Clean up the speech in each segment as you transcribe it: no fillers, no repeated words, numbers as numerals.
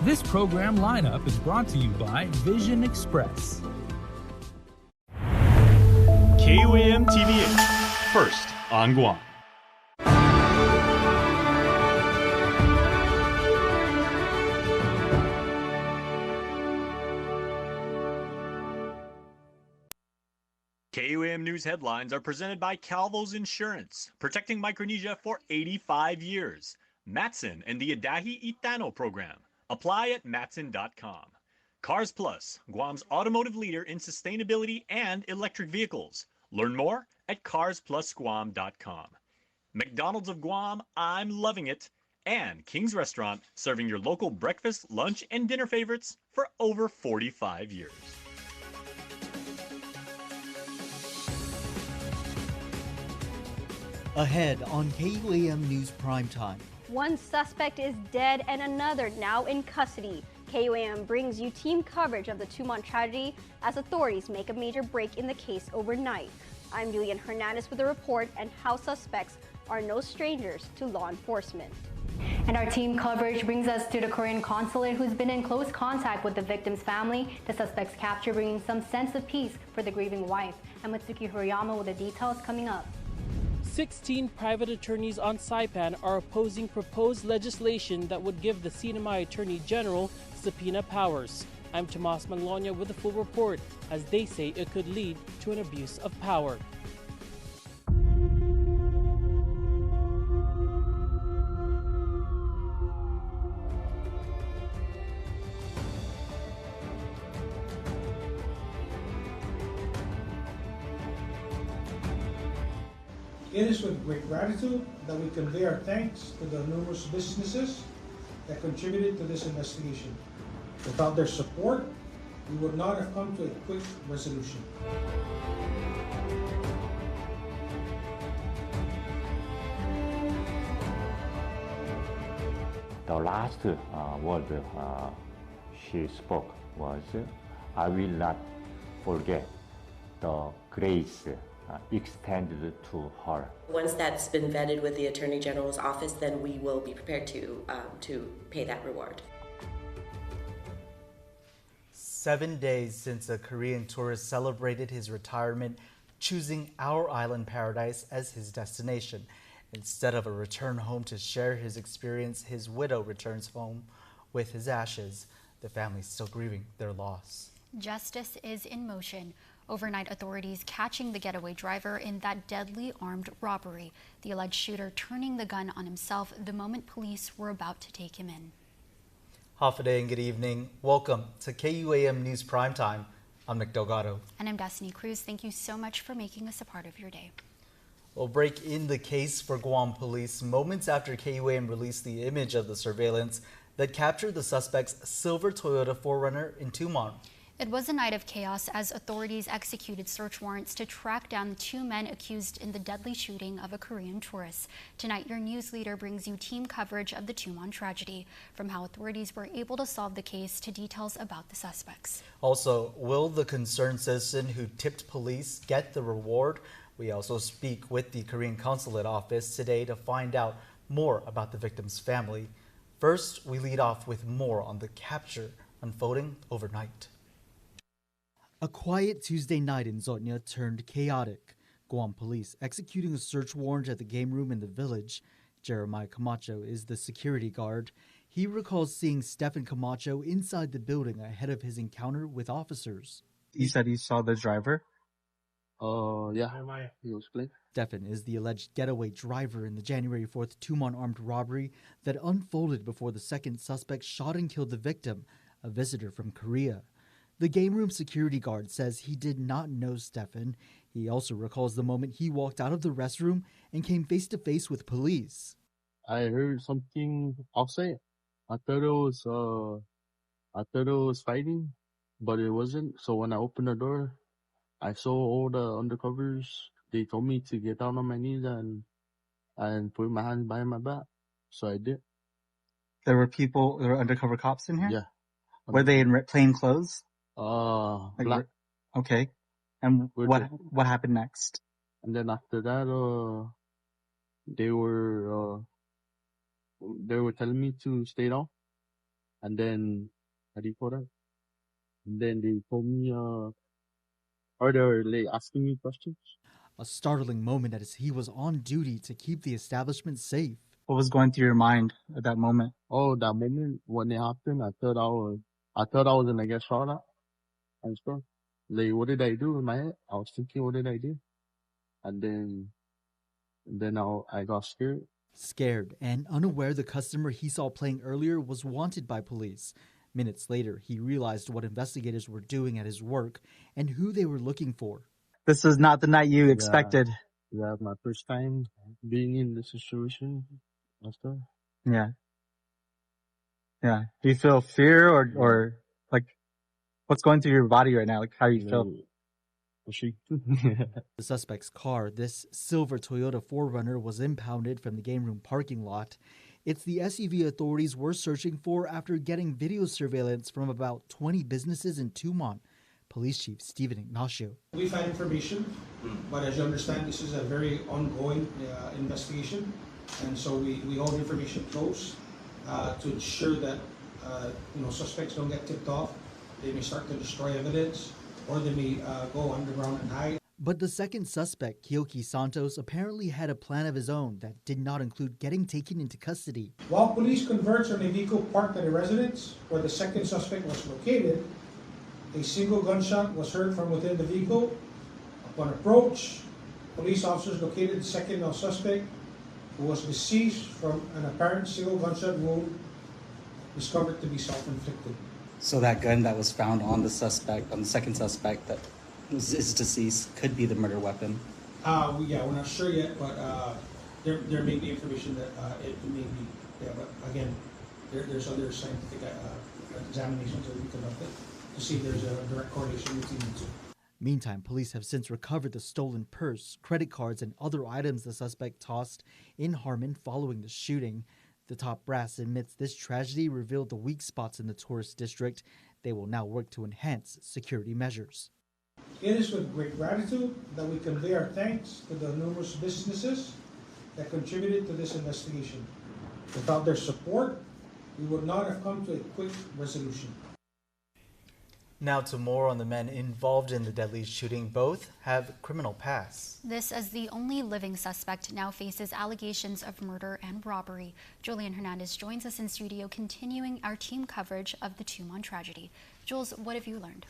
This program lineup is brought to you by Vision Express. KUAM TV8, first on Guam. KUAM News headlines are presented by Calvo's Insurance, protecting Micronesia for 85 years. Matson and the Adahi Itano program. Apply at matson.com. Cars Plus, Guam's automotive leader in sustainability and electric vehicles. Learn more at carsplusguam.com. McDonald's of Guam, I'm loving it. And King's Restaurant, serving your local breakfast, lunch, and dinner favorites for over 45 years. Ahead on KUAM News Primetime. One suspect is dead and another now in custody. KUAM brings you team coverage of the Tumon tragedy as authorities make a major break in the case overnight. I'm Julian Hernandez with a report and how suspects are no strangers to law enforcement. And our team coverage brings us to the Korean consulate, who's been in close contact with the victim's family. The suspect's capture bringing some sense of peace for the grieving wife. And Matsuki Horiyama with the details coming up. 16 private attorneys on Saipan are opposing proposed legislation that would give the Sinamay Attorney General subpoena powers. I'm Tomas Manloña with a full report, as they say it could lead to an abuse of power. It is with great gratitude that we convey our thanks to the numerous businesses that contributed to this investigation. Without their support, we would not have come to a quick resolution. The last word she spoke was, "I will not forget the grace extended to her." Once that's been vetted with the Attorney General's office, then we will be prepared to pay that reward. 7 days since a Korean tourist celebrated his retirement, choosing our island paradise as his destination. Instead of a return home to share his experience, his widow returns home with his ashes. The family still grieving their loss. Justice is in motion. Overnight, authorities catching the getaway driver in that deadly armed robbery. The alleged shooter turning the gun on himself the moment police were about to take him in. Half a day and good evening. Welcome to KUAM News Primetime. I'm Nick Delgado. And I'm Destiny Cruz. Thank you so much for making us a part of your day. We'll break in the case for Guam police moments after KUAM released the image of the surveillance that captured the suspect's silver Toyota 4Runner in Tumon. It was a night of chaos as authorities executed search warrants to track down the two men accused in the deadly shooting of a Korean tourist. Tonight, your news leader brings you team coverage of the Tumon tragedy, from how authorities were able to solve the case to details about the suspects. Also, will the concerned citizen who tipped police get the reward? We also speak with the Korean consulate office today to find out more about the victim's family. First, we lead off with more on the capture unfolding overnight. A quiet Tuesday night in Zotnya turned chaotic. Guam police executing a search warrant at the game room in the village. Jeremiah Camacho is the security guard. He recalls seeing Stefan Camacho inside the building ahead of his encounter with officers. You said you saw the driver? Yeah, he was clean. Stefan is the alleged getaway driver in the January 4th Tumon armed robbery that unfolded before the second suspect shot and killed the victim, a visitor from Korea. The game room security guard says he did not know Stefan. He also recalls the moment he walked out of the restroom and came face to face with police. I heard something outside. I thought it was fighting, but it wasn't. So when I opened the door, I saw all the undercovers. They told me to get down on my knees and put my hands behind my back. So I did. There were undercover cops in here? Yeah. Were they in plain clothes? Black. Okay. And what happened next? And then after that, they were telling me to stay down. And then, how do you call that? And then they told me, or they're like asking me questions. A startling moment as he was on duty to keep the establishment safe. What was going through your mind at that moment? Oh, that moment when it happened, I thought I was gonna get shot at and stuff. Like, what did I do in my head? I was thinking, what did I do? And then I got scared. Scared and unaware the customer he saw playing earlier was wanted by police. Minutes later, he realized what investigators were doing at his work and who they were looking for. This is not the night you expected. Yeah, my first time being in this situation and stuff. Yeah. Yeah. Do you feel fear or like what's going through your body right now? Like how you feel? The suspect's car, this silver Toyota 4Runner, was impounded from the game room parking lot. It's the SUV authorities were searching for after getting video surveillance from about 20 businesses in Tumon. Police Chief Stephen Ignacio. We've had information, but as you understand, this is a very ongoing investigation, and so we hold information close to ensure that suspects don't get tipped off. They may start to destroy evidence, or they may go underground and hide. But the second suspect, Kyoki Santos, apparently had a plan of his own that did not include getting taken into custody. While police converged on a vehicle parked at a residence where the second suspect was located, a single gunshot was heard from within the vehicle. Upon approach, police officers located the second suspect, who was deceased from an apparent single gunshot wound discovered to be self-inflicted. So that gun that was found on the second suspect that is deceased could be the murder weapon? We're not sure yet, but there may be information that it may be. Yeah, but again, there's other scientific examinations that we conducted to see if there's a direct correlation between the two. Meantime, police have since recovered the stolen purse, credit cards, and other items the suspect tossed in Harmon following the shooting. The top brass admits this tragedy revealed the weak spots in the tourist district. They will now work to enhance security measures. It is with great gratitude that we convey our thanks to the numerous businesses that contributed to this investigation. Without their support, we would not have come to a quick resolution. Now to more on the men involved in the deadly shooting. Both have criminal pasts. This as the only living suspect now faces allegations of murder and robbery. Julian Hernandez joins us in studio, continuing our team coverage of the Tumon tragedy. Jules, what have you learned?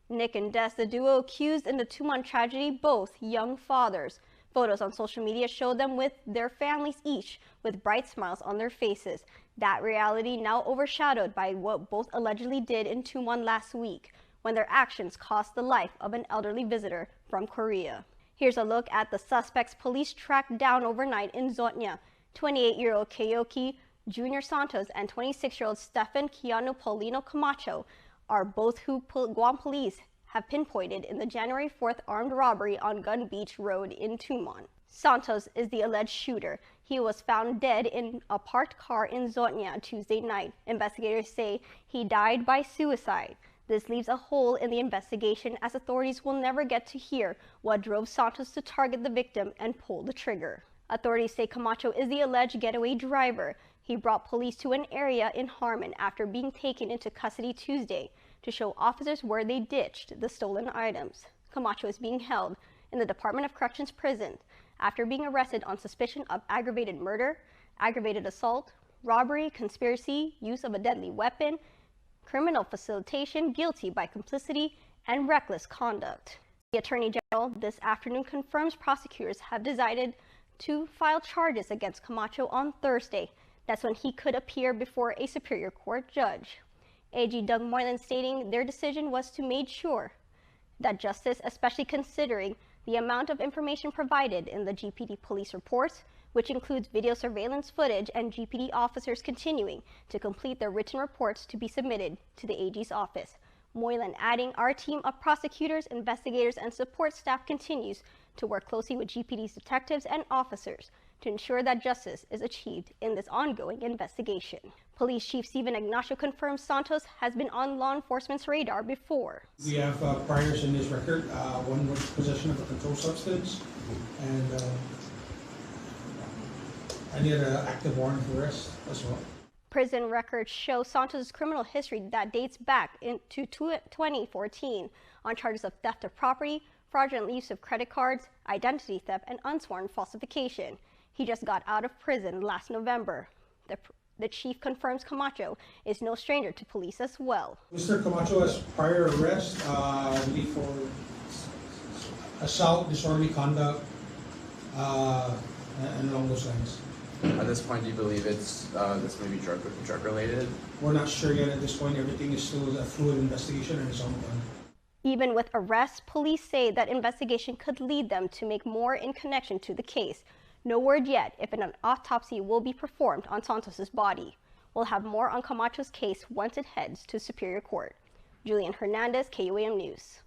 Nick and Des, the duo accused in the Tumon tragedy, both young fathers. Photos on social media show them with their families each, with bright smiles on their faces. That reality now overshadowed by what both allegedly did in Tumon last week, when their actions cost the life of an elderly visitor from Korea. Here's a look at the suspects police tracked down overnight in Zotnya. 28-year-old Kyoki Jr. Santos and 26-year-old Stefan Keanu Paulino Camacho are both who Guam police have pinpointed in the January 4th armed robbery on Gun Beach Road in Tumon. Santos is the alleged shooter. He was found dead in a parked car in Zotnya Tuesday night. Investigators say he died by suicide. This leaves a hole in the investigation, as authorities will never get to hear what drove Santos to target the victim and pull the trigger. Authorities say Camacho is the alleged getaway driver. He brought police to an area in Harmon after being taken into custody Tuesday to show officers where they ditched the stolen items. Camacho is being held in the Department of Corrections prison after being arrested on suspicion of aggravated murder, aggravated assault, robbery, conspiracy, use of a deadly weapon, criminal facilitation, guilty by complicity, and reckless conduct. The Attorney General this afternoon confirms prosecutors have decided to file charges against Camacho on Thursday. That's when he could appear before a Superior Court judge. AG Doug Moylan stating their decision was to make sure that justice, especially considering the amount of information provided in the GPD police reports, which includes video surveillance footage and GPD officers continuing to complete their written reports to be submitted to the AG's office. Moylan adding, our team of prosecutors, investigators, and support staff continues to work closely with GPD's detectives and officers to ensure that justice is achieved in this ongoing investigation. Police Chief Stephen Ignacio confirms Santos has been on law enforcement's radar before. We have priors in his record. One was possession of a controlled substance, and I need an active warrant for arrest as well. Prison records show Santos' criminal history that dates back into 2014 on charges of theft of property, fraudulent use of credit cards, identity theft, and unsworn falsification. He just got out of prison last November. The chief confirms Camacho is no stranger to police as well. Mr. Camacho has prior arrest for assault, disorderly conduct, and along those lines. At this point, do you believe it's this may be drug related? We're not sure yet at this point. Everything is still a fluid investigation and it's ongoing. Even with arrests, police say that investigation could lead them to make more in connection to the case. No word yet if an autopsy will be performed on Santos's body. We'll have more on Camacho's case once it heads to Superior Court. Julian Hernandez, KUAM News.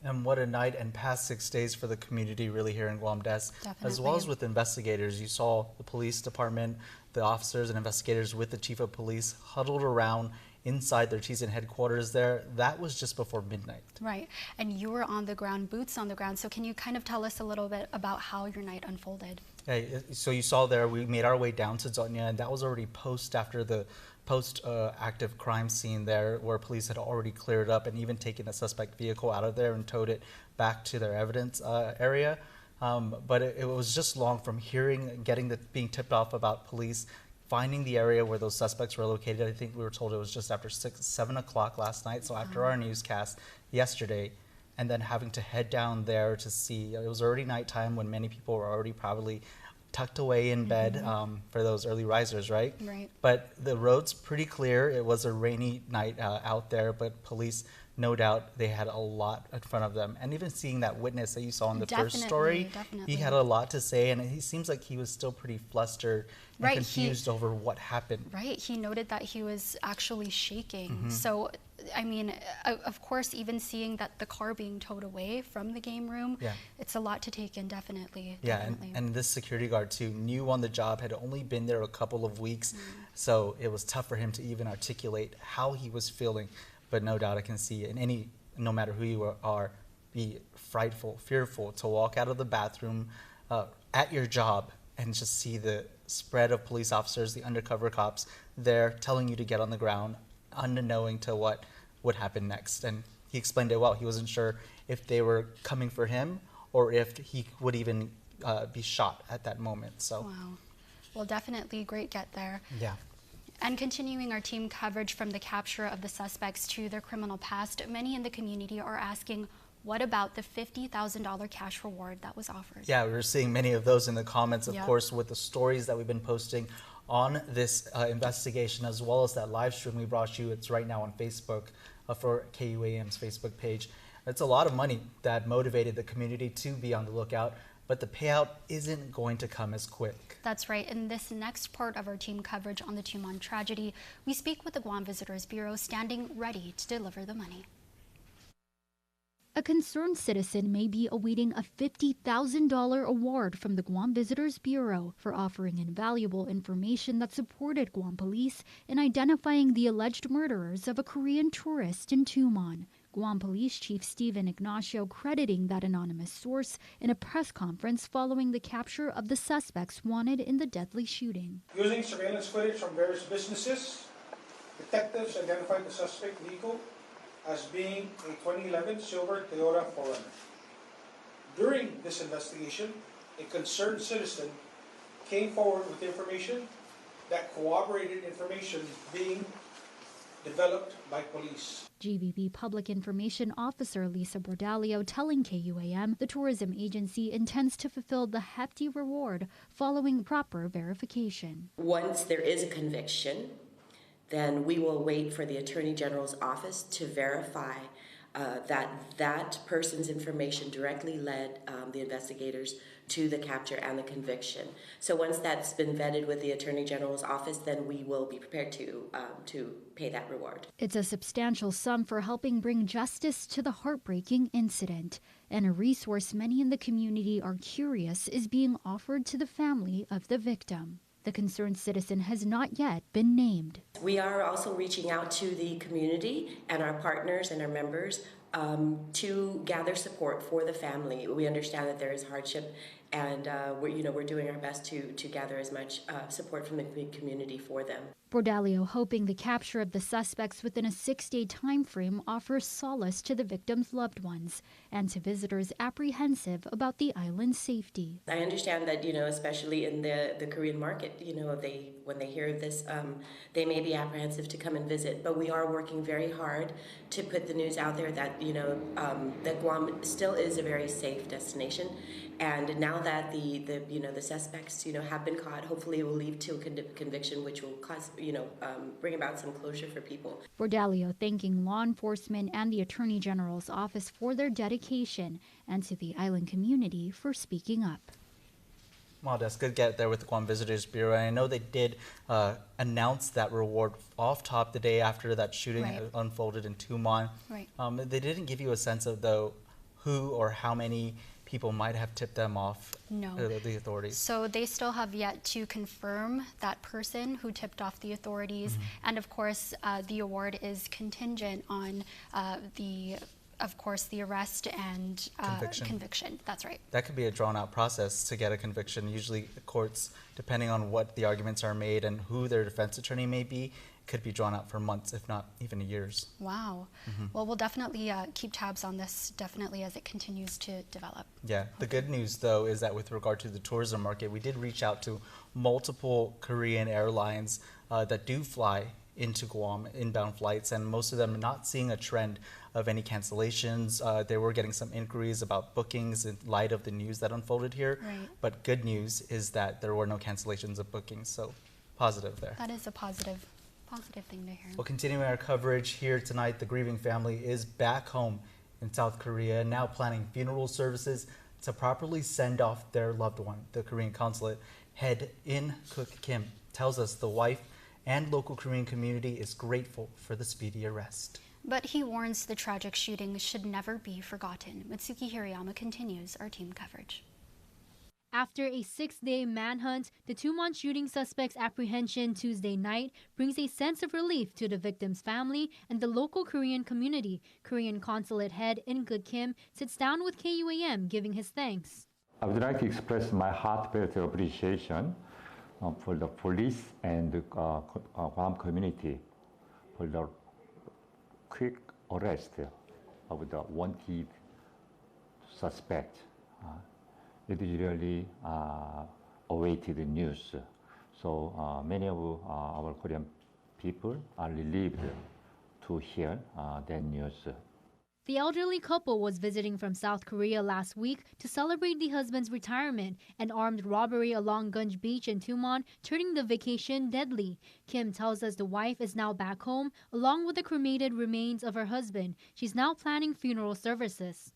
And what a night and past 6 days for the community really here in Guam Des. As well as with investigators. You saw the police department, the officers and investigators with the chief of police huddled around inside their Chiefs headquarters there. That was just before midnight. Right. And you were on the ground, boots on the ground. So can you kind of tell us a little bit about how your night unfolded? Yeah, so you saw there, we made our way down to Zonya, and that was already after the active crime scene there, where police had already cleared up and even taken a suspect vehicle out of there and towed it back to their evidence area. But it was just long from being tipped off about police finding the area where those suspects were located. I think we were told it was just after 7 o'clock last night, so after our newscast yesterday, and then having to head down there to see. It was already nighttime when many people were already probably tucked away in bed for those early risers, right? Right. But the road's pretty clear. It was a rainy night out there, but police, no doubt, they had a lot in front of them. And even seeing that witness that you saw in the first story, he had a lot to say, and he seems like he was still pretty flustered and confused over what happened. Right. He noted that he was actually shaking. So, I mean, of course, even seeing that the car being towed away from the game room, it's a lot to take in, definitely. Yeah, and this security guard, too, new on the job, had only been there a couple of weeks, so it was tough for him to even articulate how he was feeling. But no doubt I can see no matter who you are, be frightful, fearful to walk out of the bathroom at your job and just see the spread of police officers, the undercover cops there telling you to get on the ground, unknowing to what would happen next. And he explained it well. He wasn't sure if they were coming for him or if he would even be shot at that moment. So, wow. Well, definitely great get there. Yeah. And continuing our team coverage from the capture of the suspects to their criminal past, many in the community are asking, what about the $50,000 cash reward that was offered? Yeah, we were seeing many of those in the comments, of course, with the stories that we've been posting on this investigation, as well as that live stream we brought you. It's right now on Facebook for KUAM's Facebook page. It's a lot of money that motivated the community to be on the lookout, but the payout isn't going to come as quick. That's right. In this next part of our team coverage on the Tumon tragedy, we speak with the Guam Visitors Bureau standing ready to deliver the money. A concerned citizen may be awaiting a $50,000 award from the Guam Visitors Bureau for offering invaluable information that supported Guam police in identifying the alleged murderers of a Korean tourist in Tumon. Guam Police Chief Stephen Ignacio crediting that anonymous source in a press conference following the capture of the suspects wanted in the deadly shooting. Using surveillance footage from various businesses, detectives identified the suspect vehicle as being a 2011 silver Toyota 4Runner. During this investigation, a concerned citizen came forward with information that corroborated information being developed by police. GVB Public Information Officer Lisa Bordalio telling KUAM the tourism agency intends to fulfill the hefty reward following proper verification. Once there is a conviction, then we will wait for the Attorney General's office to verify that person's information directly led the investigators to the capture and the conviction. So once that's been vetted with the Attorney General's office, then we will be prepared to pay that reward. It's a substantial sum for helping bring justice to the heartbreaking incident, and a resource many in the community are curious is being offered to the family of the victim. The concerned citizen has not yet been named. We are also reaching out to the community and our partners and our members to gather support for the family. We understand that there is hardship and we're doing our best to gather as much support from the community for them. Bordalio hoping the capture of the suspects within a 6-day time frame offers solace to the victims' loved ones and to visitors apprehensive about the island's safety. I understand that, especially in the Korean market, when they hear of this, they may be apprehensive to come and visit, but we are working very hard to put the news out there that, that Guam still is a very safe destination. And now that the suspects, have been caught, hopefully it will lead to a conviction, which will cause, bring about some closure for people. Bordalio thanking law enforcement and the Attorney General's office for their dedication and to the island community for speaking up. Well, that's good to get there with the Guam Visitors Bureau. And I know they did announce that reward off top the day after that shooting unfolded in Tumon. Right. They didn't give you a sense of, though, who or how many people might have tipped them off, the authorities. So they still have yet to confirm that person who tipped off the authorities. And of course, the award is contingent on of course, the arrest and conviction. That's right. That could be a drawn-out process to get a conviction. Usually courts, depending on what the arguments are made and who their defense attorney may be, could be drawn out for months, if not even years. Wow. Well, we'll definitely keep tabs on this, definitely, as it continues to develop. Yeah. The good news, though, is that with regard to the tourism market, we did reach out to multiple Korean airlines that do fly into Guam, inbound flights, and most of them are not seeing a trend of any cancellations. They were getting some inquiries about bookings in light of the news that unfolded here. Right. But good news is that there were no cancellations of bookings, so positive there. That is a positive thing to hear. Well, continuing our coverage here tonight, the grieving family is back home in South Korea, now planning funeral services to properly send off their loved one. The Korean consulate head In Cook Kim tells us the wife and local Korean community is grateful for the speedy arrest. But he warns the tragic shooting should never be forgotten. Mitsuki Hirayama continues our team coverage. After a 6-day manhunt, the Tumon shooting suspect's apprehension Tuesday night brings a sense of relief to the victim's family and the local Korean community. Korean consulate head In Good Kim sits down with KUAM, giving his thanks. I would like to express my heartfelt appreciation for the police and the Guam community for the quick arrest of the wanted suspect. It is really awaited news. So many of our Korean people are relieved to hear that news. The elderly couple was visiting from South Korea last week to celebrate the husband's retirement. An armed robbery along Gunj Beach in Tumon turning the vacation deadly. Kim tells us the wife is now back home along with the cremated remains of her husband. She's now planning funeral services.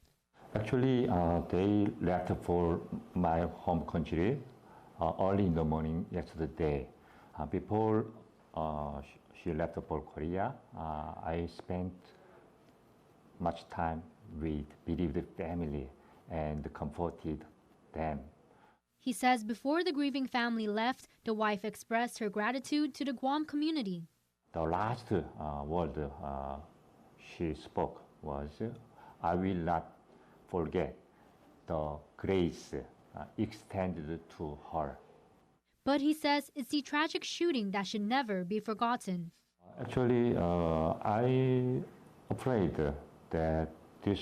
Actually, they left for my home country early in the morning yesterday. Before she left for Korea, I spent much time with bereaved family and comforted them. He says before the grieving family left, the wife expressed her gratitude to the Guam community. The last word she spoke was, "I will not forget the grace extended to her." But he says it's the tragic shooting that should never be forgotten. Actually, I'm afraid that this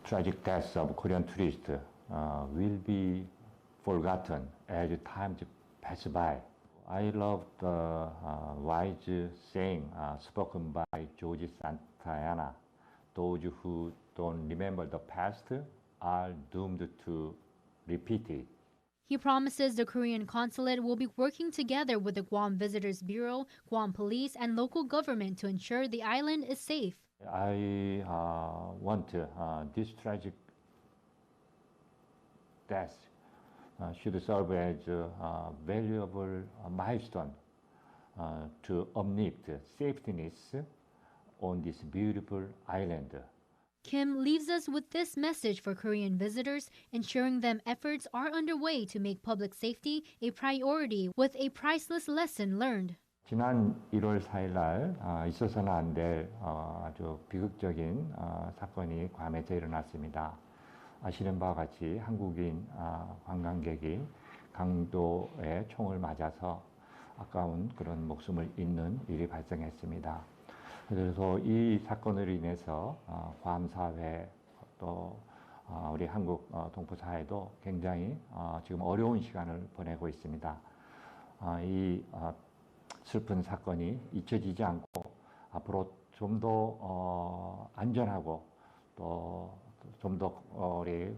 tragic death of Korean tourists will be forgotten as time passes by. I love the wise saying spoken by George Santayana. Those who don't remember the past are doomed to repeat it. He promises the Korean consulate will be working together with the Guam Visitors Bureau, Guam Police, and local government to ensure the island is safe. I want this tragic death should serve as a valuable milestone to uplift safetyness on this beautiful island. Kim leaves us with this message for Korean visitors, ensuring them efforts are underway to make public safety a priority with a priceless lesson learned. 지난 1월 4일 날 있어서는 안 될 아주 비극적인 사건이 괌에서 일어났습니다. 아시는 바와 같이 한국인 관광객이 강도의 총을 맞아서 아까운 그런 목숨을 잃는 일이 발생했습니다. 그래서 이 사건으로 인해서 괌 사회 또 우리 한국 동포 사회도 굉장히 지금 어려운 시간을 보내고 있습니다. 이 슬픈 사건이 잊혀지지 않고 앞으로 좀 더 안전하고 또 좀 더 우리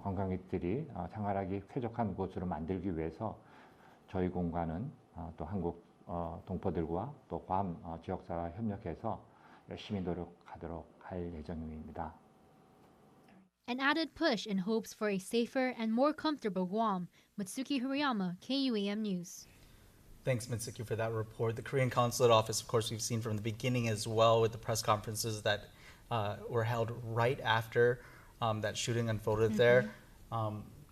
관광객들이 생활하기 쾌적한 곳으로 만들기 위해서 저희 공관은 또 한국 동포들과 또 괌 지역사와 협력해서 열심히 노력하도록 할 예정입니다. An added push in hopes for a safer and more comfortable Guam. Mitsuki Hirayama, KUAM News. Thanks, Mitsuki, for that report. The Korean Consulate Office, of course, we've seen from the beginning as well with the press conferences that were held right after that shooting unfolded there.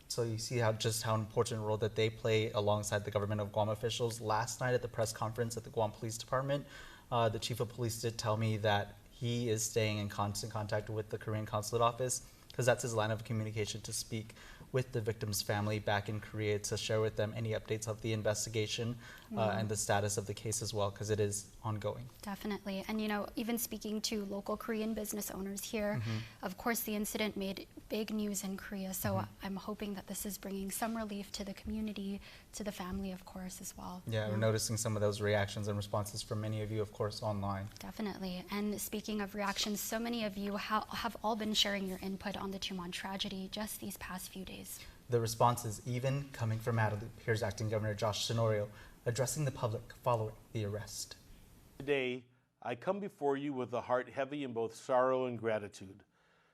So you see how important role that they play alongside the government of Guam officials. Last night at the press conference at the Guam Police Department, the chief of police did tell me that he is staying in constant contact with the Korean Consulate Office because that's his line of communication to speak with the victim's family back in Korea to share with them any updates of the investigation and the status of the case as well, because it is ongoing. Definitely. And, even speaking to local Korean business owners here, of course, the incident made big news in Korea. So I'm hoping that this is bringing some relief to the community, to the family, of course, as well. Yeah, we're noticing some of those reactions and responses from many of you, of course, online. Definitely. And speaking of reactions, so many of you have all been sharing your input on the Tumon tragedy just these past few days. The responses even coming from Adelie. Here's Acting Governor Josh Tenorio addressing the public following the arrest. Today, I come before you with a heart heavy in both sorrow and gratitude.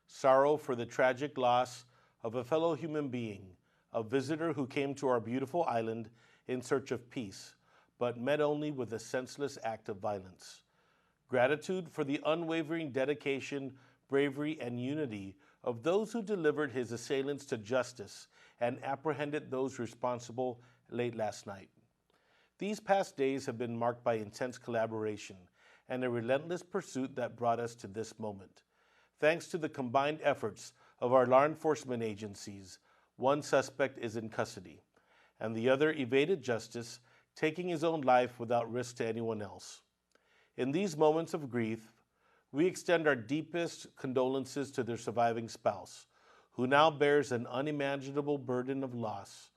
Sorrow for the tragic loss of a fellow human being, a visitor who came to our beautiful island in search of peace, but met only with a senseless act of violence. Gratitude for the unwavering dedication, bravery, and unity of those who delivered his assailants to justice and apprehended those responsible late last night. These past days have been marked by intense collaboration and a relentless pursuit that brought us to this moment. Thanks to the combined efforts of our law enforcement agencies, one suspect is in custody, and the other evaded justice, taking his own life without risk to anyone else. In these moments of grief, we extend our deepest condolences to their surviving spouse, who now bears an unimaginable burden of loss.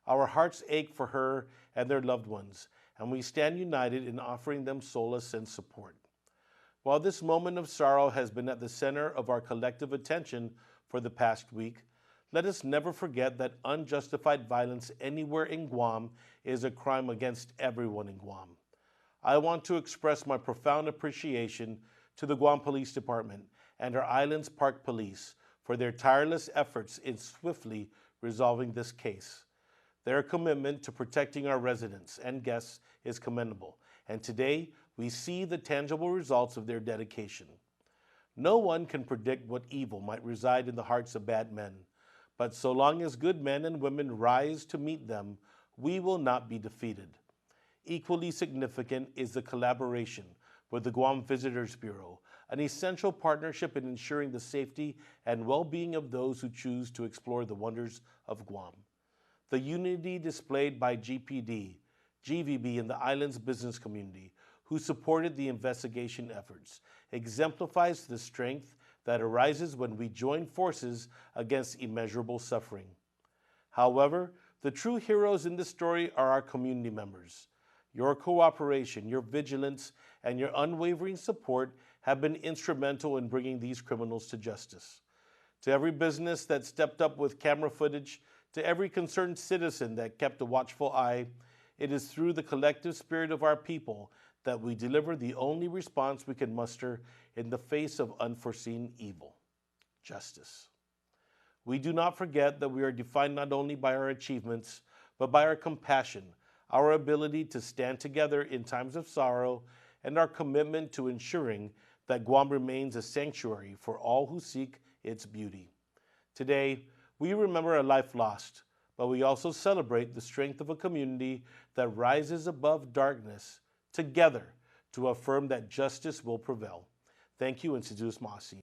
Our hearts ache for her and their loved ones, and we stand united in offering them solace and support. While this moment of sorrow has been at the center of our collective attention for the past week, let us never forget that unjustified violence anywhere in Guam is a crime against everyone in Guam. I want to express my profound appreciation to the Guam Police Department and our Islands Park Police for their tireless efforts in swiftly resolving this case. Their commitment to protecting our residents and guests is commendable, and today we see the tangible results of their dedication. No one can predict what evil might reside in the hearts of bad men, but so long as good men and women rise to meet them, we will not be defeated. Equally significant is the collaboration with the Guam Visitors Bureau, an essential partnership in ensuring the safety and well-being of those who choose to explore the wonders of Guam. The unity displayed by GPD, GVB, and the island's business community, who supported the investigation efforts, exemplifies the strength that arises when we join forces against immeasurable suffering. However, the true heroes in this story are our community members. Your cooperation, your vigilance, and your unwavering support have been instrumental in bringing these criminals to justice. To every business that stepped up with camera footage, to every concerned citizen that kept a watchful eye, it is through the collective spirit of our people that we deliver the only response we can muster in the face of unforeseen evil: justice. We do not forget that we are defined not only by our achievements, but by our compassion, our ability to stand together in times of sorrow, and our commitment to ensuring that Guam remains a sanctuary for all who seek its beauty. Today, we remember a life lost, but we also celebrate the strength of a community that rises above darkness together to affirm that justice will prevail. Thank you, and Sidus Masi.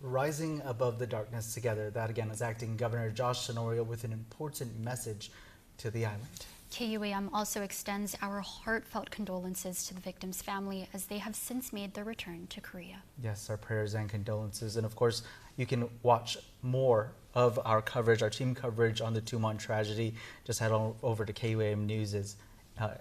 Rising above the darkness together. That again is Acting Governor Josh Tenorio with an important message to the island. KUAM also extends our heartfelt condolences to the victim's family as they have since made their return to Korea. Yes, our prayers and condolences. And of course, you can watch more of our coverage, our team coverage on the Tumon tragedy. Just head on over to KUAM News'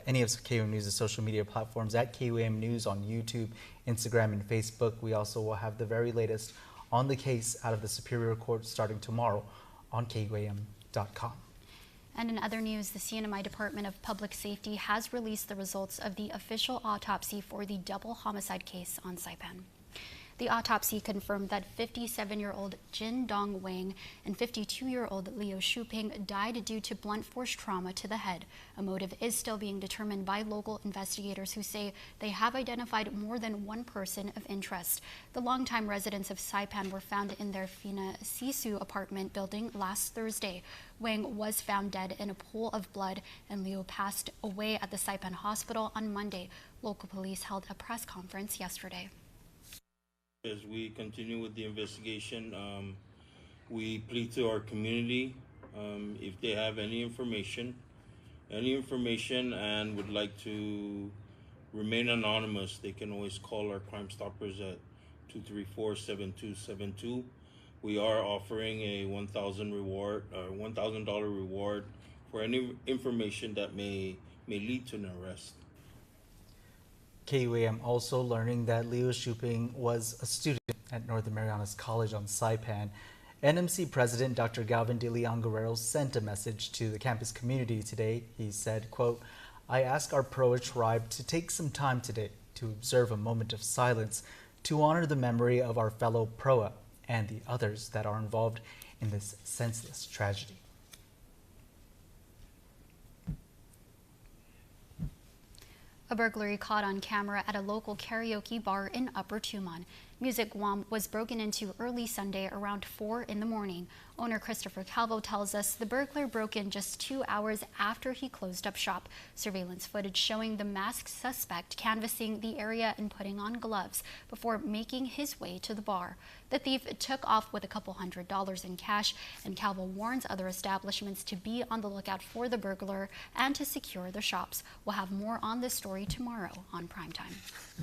any of KUAM News' social media platforms at KUAM News on YouTube, Instagram, and Facebook. We also will have the very latest on the case out of the Superior Court starting tomorrow on KUAM.com. And in other news, the CNMI Department of Public Safety has released the results of the official autopsy for the double homicide case on Saipan. The autopsy confirmed that 57-year-old Jin Dong Wang and 52-year-old Liu Shuping died due to blunt force trauma to the head. A motive is still being determined by local investigators who say they have identified more than one person of interest. The longtime residents of Saipan were found in their Fina Sisu apartment building last Thursday. Wang was found dead in a pool of blood, and Liu passed away at the Saipan hospital on Monday. Local police held a press conference yesterday. As we continue with the investigation, we plead to our community if they have any information and would like to remain anonymous, they can always call our Crime Stoppers at 234-7272. We are offering a $1,000 reward for any information that may lead to an arrest. KUAM also learning that Liu Shuping was a student at Northern Marianas College on Saipan. NMC President Dr. Galvin De Leon Guerrero sent a message to the campus community today. He said, quote, "I ask our Proa tribe to take some time today to observe a moment of silence to honor the memory of our fellow Proa and the others that are involved in this senseless tragedy." A burglary caught on camera at a local karaoke bar in Upper Tumon. Music KUAM was broken into early Sunday around 4 in the morning. Owner Christopher Calvo tells us the burglar broke in just 2 hours after he closed up shop. Surveillance footage showing the masked suspect canvassing the area and putting on gloves before making his way to the bar. The thief took off with a couple $100s in cash, and Calvo warns other establishments to be on the lookout for the burglar and to secure their shops. We'll have more on this story tomorrow on Primetime.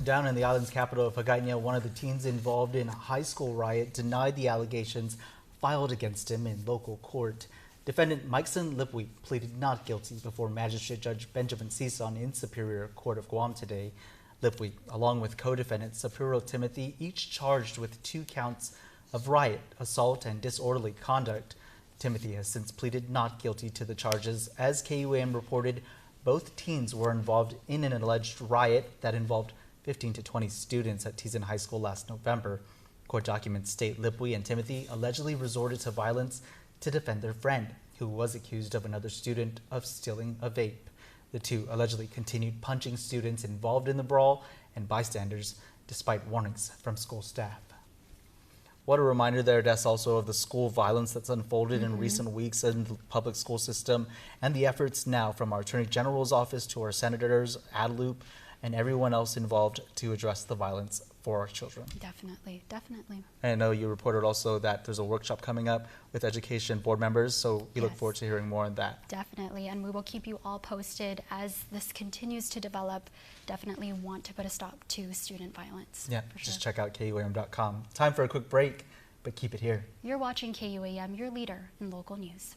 Down in the island's capital of Hagåtña, one of the teens involved in a high school riot denied the allegations filed against him in local court. Defendant Mikeson Lipweek pleaded not guilty before Magistrate Judge Benjamin Sison in Superior Court of Guam today. Lipweek, along with co-defendant Sapiro Timothy, each charged with 2 counts of riot, assault, and disorderly conduct. Timothy has since pleaded not guilty to the charges. As KUAM reported, both teens were involved in an alleged riot that involved 15 to 20 students at Tizan High School last November. Court documents state Lipweek and Timothy allegedly resorted to violence to defend their friend, who was accused of another student of stealing a vape. The two allegedly continued punching students involved in the brawl and bystanders, despite warnings from school staff. What a reminder there, Des, also of the school violence that's unfolded in recent weeks in the public school system, and the efforts now from our Attorney General's office to our senators, ADLOOP, and everyone else involved to address the violence for our children. Definitely, definitely. And I know you reported also that there's a workshop coming up with education board members, so we look forward to hearing more on that. Definitely, and we will keep you all posted as this continues to develop. Definitely want to put a stop to student violence. Yeah, just check out KUAM.com. Time for a quick break, but keep it here. You're watching KUAM, your leader in local news.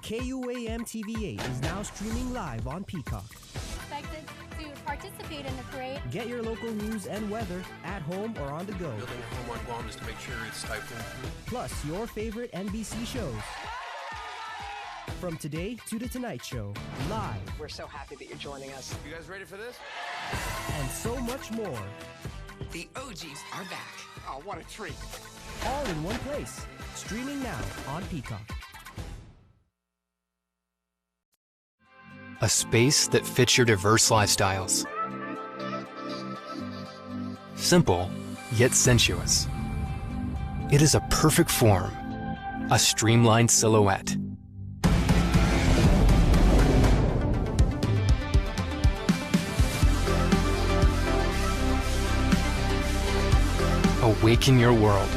KUAM TV8 is now streaming live on Peacock. Expected to participate in the parade. Get your local news and weather at home or on the go. Building a home on Guam just to make sure it's stifling. Plus your favorite NBC shows. From Today to The Tonight Show, live. We're so happy that you're joining us. You guys ready for this? And so much more. The OGs are back. Oh, what a treat. All in one place. Streaming now on Peacock. A space that fits your diverse lifestyles. Simple, yet sensuous. It is a perfect form, a streamlined silhouette. Awaken your world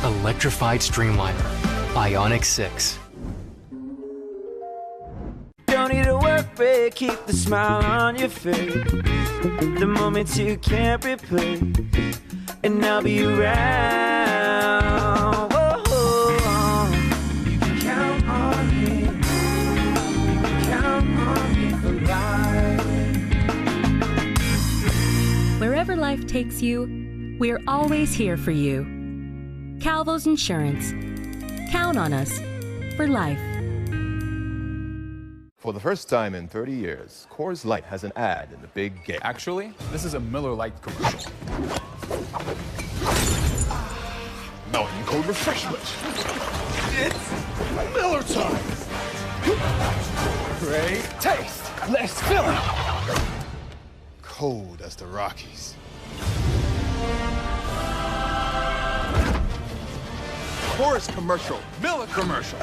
electrified streamliner, Ioniq 6. Don't need a work break, keep the smile on your face. The moments you can't replace, and I'll be around. Whoa. You can count on me. You can count on me for life. Wherever life takes you, we're always here for you. Calvo's Insurance. Count on us for life. For the first time in 30 years, Coors Light has an ad in the big game. Actually, this is a Miller Lite commercial. Mountain Cold Refreshment. It's Miller time. Great taste. Less filling. Cold as the Rockies. Coors commercial. Miller commercial.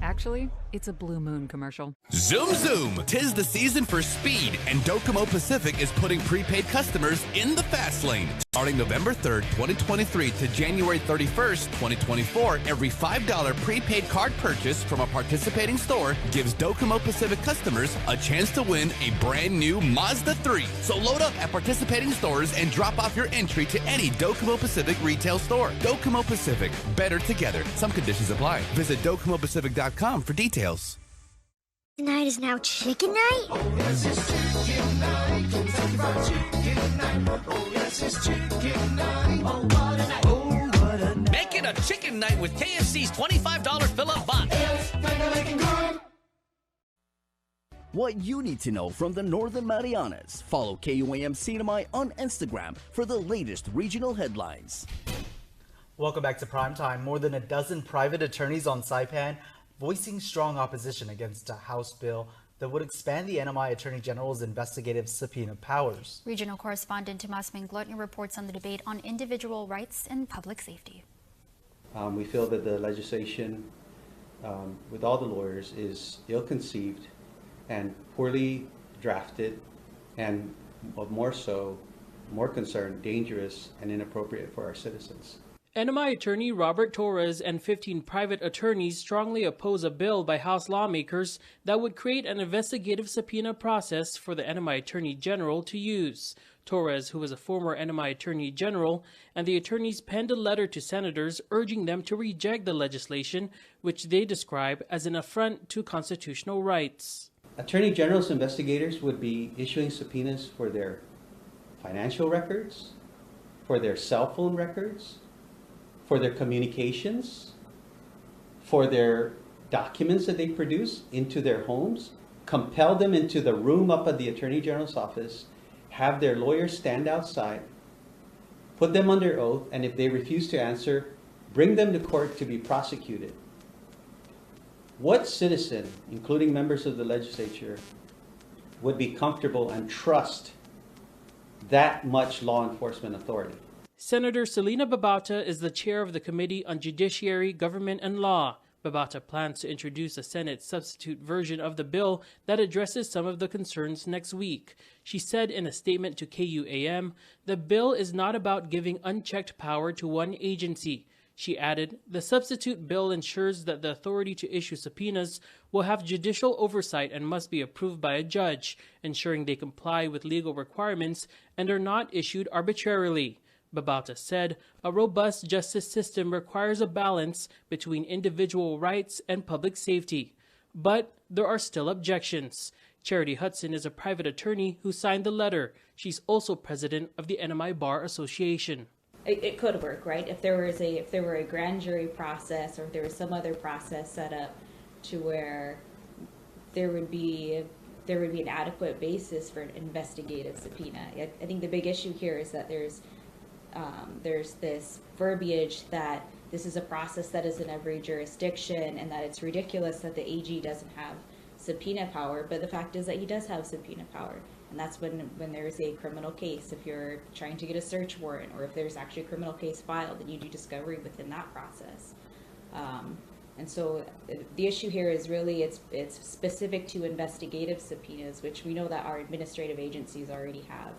Actually, it's a Blue Moon commercial. Zoom Zoom! 'Tis the season for speed, and Docomo Pacific is putting prepaid customers in the fast lane. Starting November 3rd, 2023 to January 31st, 2024, every $5 prepaid card purchase from a participating store gives Docomo Pacific customers a chance to win a brand new Mazda 3. So load up at participating stores and drop off your entry to any Docomo Pacific retail store. Docomo Pacific, better together. Some conditions apply. Visit DocomoPacific.com for details. Tonight is now chicken night? Oh, yes, it's chicken night. Kentucky Fried Chicken night. Oh, yes, it's chicken night. Oh, what a night. Oh, what a night. Make it a chicken night with KFC's $25 fill-up box. What you need to know from the Northern Marianas. Follow KUAM CNMI on Instagram for the latest regional headlines. Welcome back to Primetime. More than a dozen private attorneys on Saipan voicing strong opposition against a House bill that would expand the NMI Attorney General's investigative subpoena powers. Regional correspondent Tomas Manglotny reports on the debate on individual rights and public safety. We feel that the legislation, with all the lawyers, is ill-conceived and poorly drafted, and more concerned, dangerous and inappropriate for our citizens. NMI attorney Robert Torres and 15 private attorneys strongly oppose a bill by House lawmakers that would create an investigative subpoena process for the NMI Attorney General to use. Torres, who was a former NMI Attorney General, and the attorneys penned a letter to senators urging them to reject the legislation, which they describe as an affront to constitutional rights. Attorney General's investigators would be issuing subpoenas for their financial records, for their cell phone records, for their communications, for their documents that they produce into their homes, compel them into the room up at the Attorney General's office, have their lawyers stand outside, put them under oath, and if they refuse to answer, bring them to court to be prosecuted. What citizen, including members of the legislature, would be comfortable and trust that much law enforcement authority? Senator Selena Babauta is the chair of the Committee on Judiciary, Government, and Law. Babauta plans to introduce a Senate substitute version of the bill that addresses some of the concerns next week. She said in a statement to KUAM, the bill is not about giving unchecked power to one agency. She added, the substitute bill ensures that the authority to issue subpoenas will have judicial oversight and must be approved by a judge, ensuring they comply with legal requirements and are not issued arbitrarily. Babauta said, a robust justice system requires a balance between individual rights and public safety. But there are still objections. Charity Hudson is a private attorney who signed the letter. She's also president of the NMI Bar Association. It could work, right? If there were a grand jury process, or if there was some other process set up to where there would be an adequate basis for an investigative subpoena. I think the big issue here is that there's this verbiage that this is a process that is in every jurisdiction, and that it's ridiculous that the AG doesn't have subpoena power, but the fact is that he does have subpoena power. And that's when there's a criminal case, if you're trying to get a search warrant, or if there's actually a criminal case filed, then you do discovery within that process. And so the issue here is really it's specific to investigative subpoenas, which we know that our administrative agencies already have.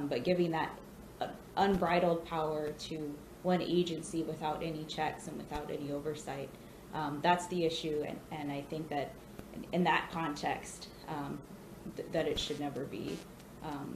But giving that unbridled power to one agency without any checks and without any oversight. That's the issue, and I think that in that context, that it should never be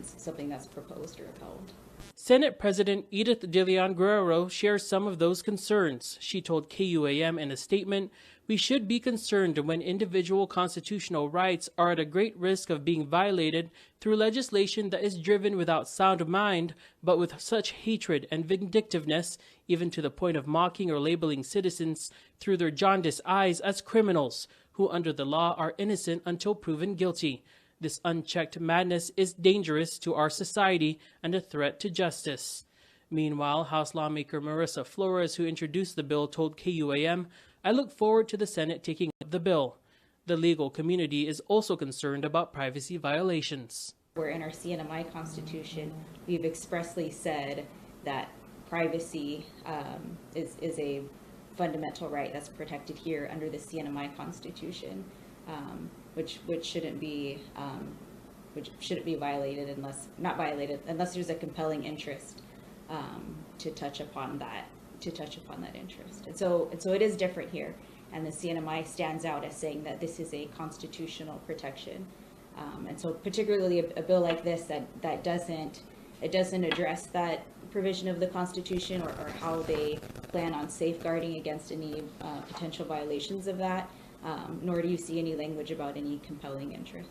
something that's proposed or upheld. Senate President Edith De Leon Guerrero shares some of those concerns. She told KUAM in a statement, "We should be concerned when individual constitutional rights are at a great risk of being violated through legislation that is driven without sound mind, but with such hatred and vindictiveness, even to the point of mocking or labeling citizens through their jaundiced eyes as criminals, who under the law are innocent until proven guilty. This unchecked madness is dangerous to our society and a threat to justice." Meanwhile, House lawmaker Marissa Flores, who introduced the bill, told KUAM, "I look forward to the Senate taking up the bill. The legal community is also concerned about privacy violations." Where in our CNMI Constitution, we've expressly said that privacy is a fundamental right that's protected here under the CNMI Constitution. Which shouldn't be violated unless there's a compelling interest to touch upon that interest. And so it is different here, and the CNMI stands out as saying that this is a constitutional protection. And so particularly a bill like this that doesn't address that provision of the Constitution or how they plan on safeguarding against any potential violations of that. Nor do you see any language about any compelling interest.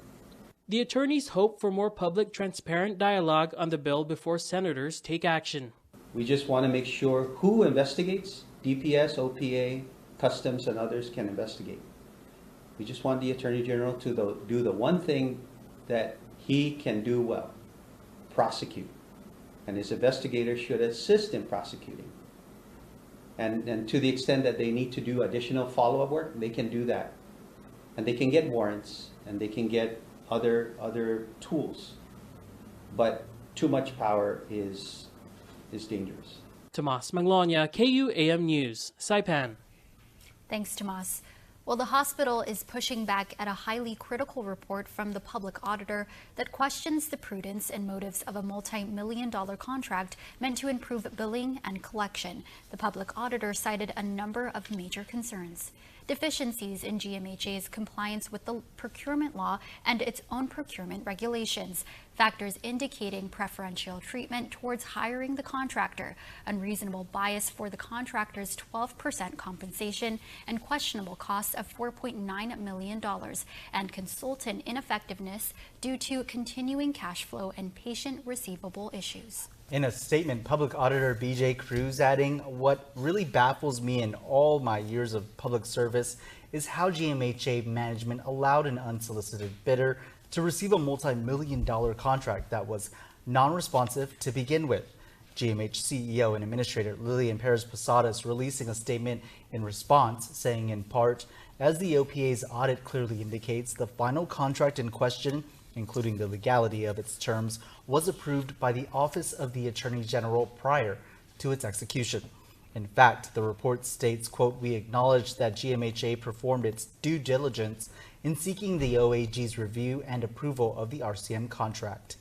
The attorneys hope for more public, transparent dialogue on the bill before senators take action. We just want to make sure who investigates, DPS, OPA, Customs, and others can investigate. We just want the Attorney General to do the one thing that he can do well, prosecute. And his investigators should assist in prosecuting. And to the extent that they need to do additional follow-up work, they can do that. And they can get warrants, and they can get other tools. But too much power is dangerous. Tomas Maglonia, KUAM News, Saipan. Thanks, Tomas. Well, the hospital is pushing back at a highly critical report from the public auditor that questions the prudence and motives of a multi-million-dollar contract meant to improve billing and collection. The public auditor cited a number of major concerns. Deficiencies in GMHA's compliance with the procurement law and its own procurement regulations, factors indicating preferential treatment towards hiring the contractor, unreasonable bias for the contractor's 12% compensation, and questionable costs of $4.9 million, and consultant ineffectiveness due to continuing cash flow and patient receivable issues. In a statement, Public Auditor BJ Cruz adding, "What really baffles me in all my years of public service is how GMHA management allowed an unsolicited bidder to receive a multi-million-dollar contract that was non-responsive to begin with." GMH CEO and Administrator Lillian Perez Posadas releasing a statement in response, saying in part, "As the OPA's audit clearly indicates, the final contract in question, including the legality of its terms, was approved by the Office of the Attorney General prior to its execution." In fact, the report states, quote, "We acknowledge that GMHA performed its due diligence in seeking the OAG's review and approval of the RCM contract.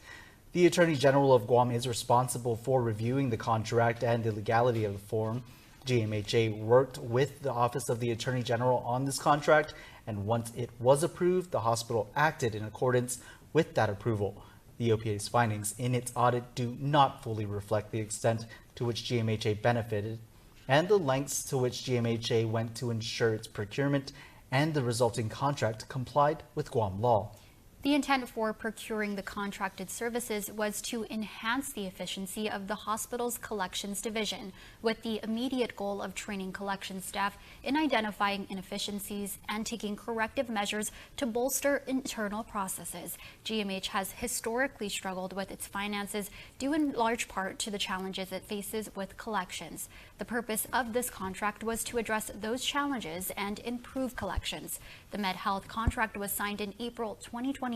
The Attorney General of Guam is responsible for reviewing the contract and the legality of the form. GMHA worked with the Office of the Attorney General on this contract, and once it was approved, the hospital acted in accordance with that approval. The OPA's findings in its audit do not fully reflect the extent to which GMHA benefited and the lengths to which GMHA went to ensure its procurement and the resulting contract complied with Guam law." The intent for procuring the contracted services was to enhance the efficiency of the hospital's collections division, with the immediate goal of training collection staff in identifying inefficiencies and taking corrective measures to bolster internal processes. GMH has historically struggled with its finances due in large part to the challenges it faces with collections. The purpose of this contract was to address those challenges and improve collections. The MedHealth contract was signed in April 2021